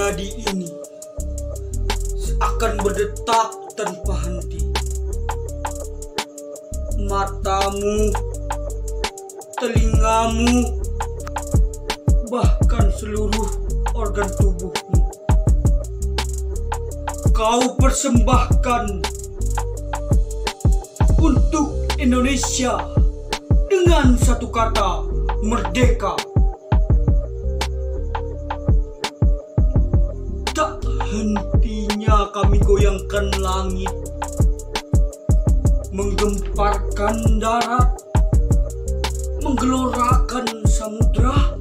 nadi ini seakan berdetak tanpa henti. Matamu, telingamu, bahkan seluruh organ tubuhmu kau persembahkan untuk Indonesia dengan satu kata: merdeka. Tak hentinya kami goyangkan langit, menggemparkan darat, menggelorakan samudra,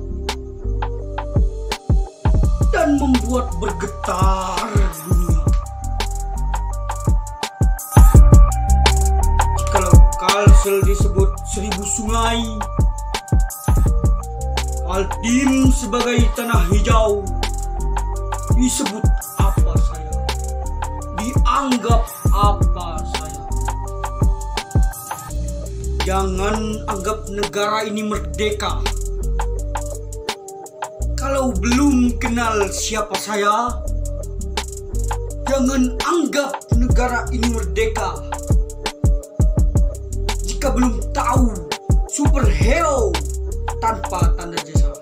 dan membuat bergetar dunia. Kalau Kalsel disebut 1000 sungai, Kaltim sebagai tanah hijau, disebut apa saya, dianggap apa saya. Jangan anggap negara ini merdeka kalau belum kenal siapa saya. Jangan anggap negara ini merdeka jika belum tahu superhero tanpa tanda jasa.